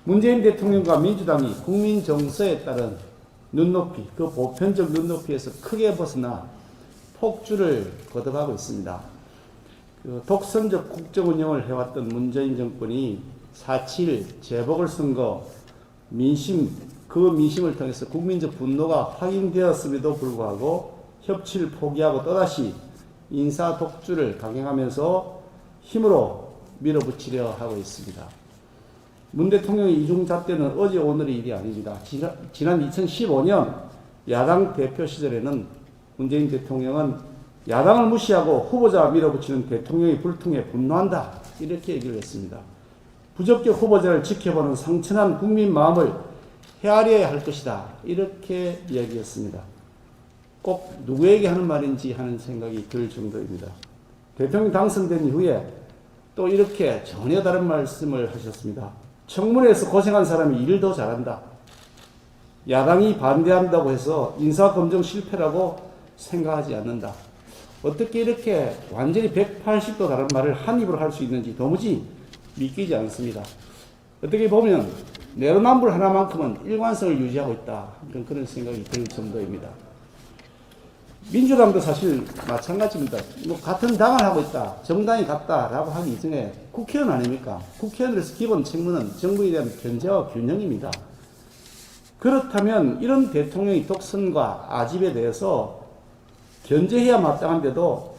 문재인 대통령과 민주당이 국민 정서에 따른 눈높이, 그 보편적 눈높이에서 크게 벗어나 폭주를 거듭하고 있습니다. 그 독선적 국정 운영을 해왔던 문재인 정권이 4.7 재보궐선거 민심, 그 민심을 통해서 국민적 분노가 확인되었음에도 불구하고 협치를 포기하고 또다시 인사 독주를 강행하면서 힘으로 밀어붙이려 하고 있습니다. 문 대통령의 이중잣대는 어제 오늘의 일이 아닙니다. 지난 2015년 야당 대표 시절에는 문재인 대통령은 야당을 무시하고 후보자 밀어붙이는 대통령의 불통에 분노한다, 이렇게 얘기를 했습니다. 부적격 후보자를 지켜보는 상처난 국민 마음을 헤아려야 할 것이다, 이렇게 이야기했습니다. 꼭 누구에게 하는 말인지 하는 생각이 들 정도입니다. 대통령 당선된 이후에 또 이렇게 전혀 다른 말씀을 하셨습니다. 청문회에서 고생한 사람이 일을 더 잘한다. 야당이 반대한다고 해서 인사검증 실패라고 생각하지 않는다. 어떻게 이렇게 완전히 180도 다른 말을 한 입으로 할 수 있는지 도무지 믿기지 않습니다. 어떻게 보면 내로남불 하나만큼은 일관성을 유지하고 있다, 그런 생각이 들 정도입니다. 민주당도 사실 마찬가지입니다. 뭐 같은 당을 하고 있다, 정당이 같다라고 하기 이전에 국회의원 아닙니까? 국회의원으로서 기본 책무는 정부에 대한 견제와 균형입니다. 그렇다면 이런 대통령의 독선과 아집에 대해서 견제해야 마땅한데도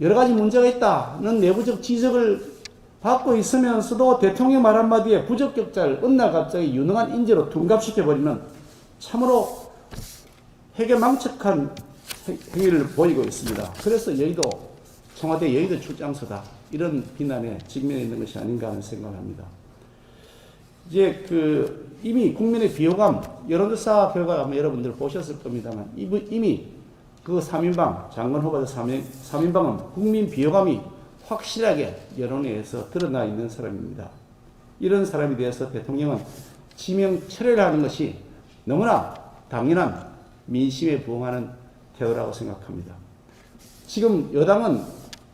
여러 가지 문제가 있다는 내부적 지적을 받고 있으면서도 대통령 말 한마디에 부적격자를 어느 날 갑자기 유능한 인재로 둔갑시켜버리면 참으로 회계망측한 행위를 보이고 있습니다. 그래서 여의도, 청와대 여의도 출장소다, 이런 비난에 직면해 있는 것이 아닌가 하는 생각을 합니다. 이제 이미 국민의 비호감, 여론조사 결과 아마 여러분들 보셨을 겁니다만, 이미 그 3인방, 장관 후보자 3인방은 국민 비호감이 확실하게 여론에 의해서 드러나 있는 사람입니다. 이런 사람에 대해서 대통령은 지명 철회를 하는 것이 너무나 당연한 민심에 부응하는 태도라고 생각합니다. 지금 여당은,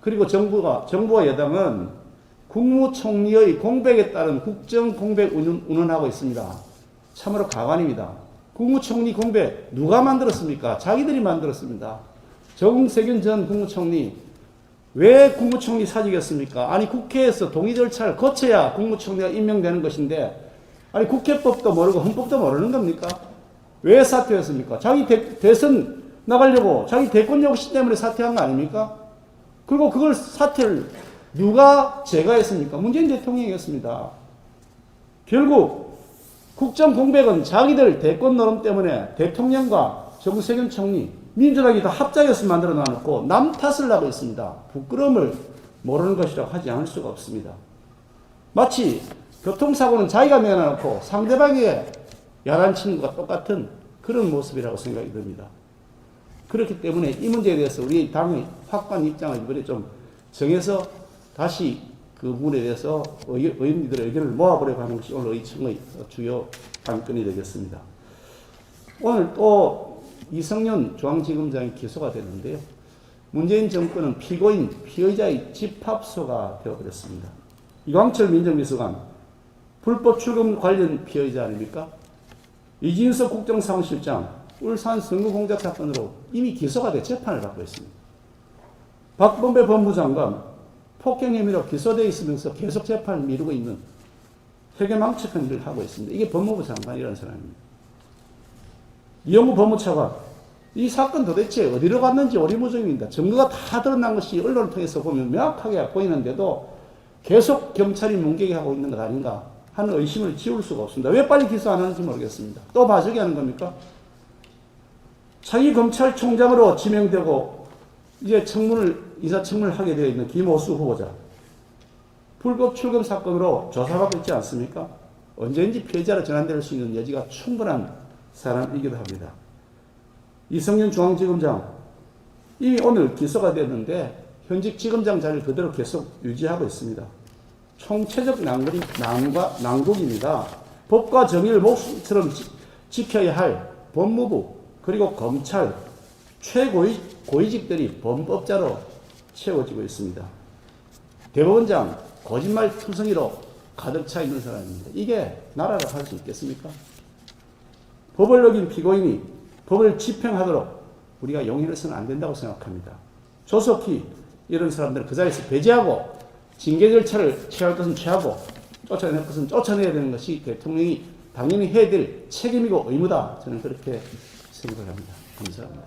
그리고 정부와 여당은 국무총리의 공백에 따른 국정 공백 운운하고 있습니다. 참으로 가관입니다. 국무총리 공백 누가 만들었습니까? 자기들이 만들었습니다. 정세균 전 국무총리 왜 국무총리 사직했습니까? 아니, 국회에서 동의 절차를 거쳐야 국무총리가 임명되는 것인데, 아니, 국회법도 모르고 헌법도 모르는 겁니까? 왜 사퇴했습니까? 자기 대선 나가려고 자기 대권 욕심 때문에 사퇴한 거 아닙니까? 그리고 그걸 사퇴를 누가 제거했습니까? 문재인 대통령이 했습니다. 결국 국정 공백은 자기들 대권 노름 때문에 대통령과 정세균 총리, 민주당이 다 합작해서 만들어 놔놓고 남 탓을 하고 있습니다. 부끄러움을 모르는 것이라고 하지 않을 수가 없습니다. 마치 교통사고는 자기가 내놔놓고 상대방에게 야단치는 것과 똑같은 그런 모습이라고 생각이 듭니다. 그렇기 때문에 이 문제에 대해서 우리 당의 확고한 입장을 이번에 좀 정해서 다시 그 부분에 대해서 의원님들의 의견을 모아보려고 하는 것이 오늘 의청의 주요 관건이 되겠습니다. 오늘 또 이성윤 중앙지검장이 기소가 됐는데요. 문재인 정권은 피고인, 피의자의 집합소가 되어버렸습니다. 이광철 민정비서관, 불법 출금 관련 피의자 아닙니까? 이진석 국정상황실장, 울산 선거공작 사건으로 이미 기소가 돼 재판을 받고 있습니다. 박범배 법무장관, 폭행 혐의로 기소되어 있으면서 계속 재판을 미루고 있는 회계망측한 일을 하고 있습니다. 이게 법무부 장관이라는 사람입니다. 이영우 법무차관, 이 사건 도대체 어디로 갔는지 오리무중입니다. 증거가 다 드러난 것이 언론을 통해서 보면 명확하게 보이는데도 계속 경찰이 문개기하고 있는 것 아닌가 하는 의심을 지울 수가 없습니다. 왜 빨리 기소 안 하는지 모르겠습니다. 또 봐주기 하는 겁니까? 차기 검찰총장으로 지명되고 이제 인사청문을 하게 되어 있는 김호수 후보자, 불법 출금 사건으로 조사받고 있지 않습니까? 언제든지 피해자로 전환될 수 있는 여지가 충분한 사람이기도 합니다. 이성윤 중앙지검장, 이미 오늘 기소가 됐는데 현직 지검장 자리를 그대로 계속 유지하고 있습니다. 총체적 난국입니다. 법과 정의를 목숨처럼 지켜야 할 법무부 그리고 검찰 최고위직들이 범법자로 채워지고 있습니다. 대법원장 거짓말 투성이로 가득 차 있는 사람입니다. 이게 나라를 할 수 있겠습니까? 법을 어긴 피고인이 법을 집행하도록 우리가 용인해서는 안 된다고 생각합니다. 조속히 이런 사람들을 그 자리에서 배제하고 징계 절차를 취할 것은 취하고 쫓아낼 것은 쫓아내야 되는 것이 대통령이 당연히 해야 될 책임이고 의무다. 저는 그렇게 생각합니다. 감사합니다.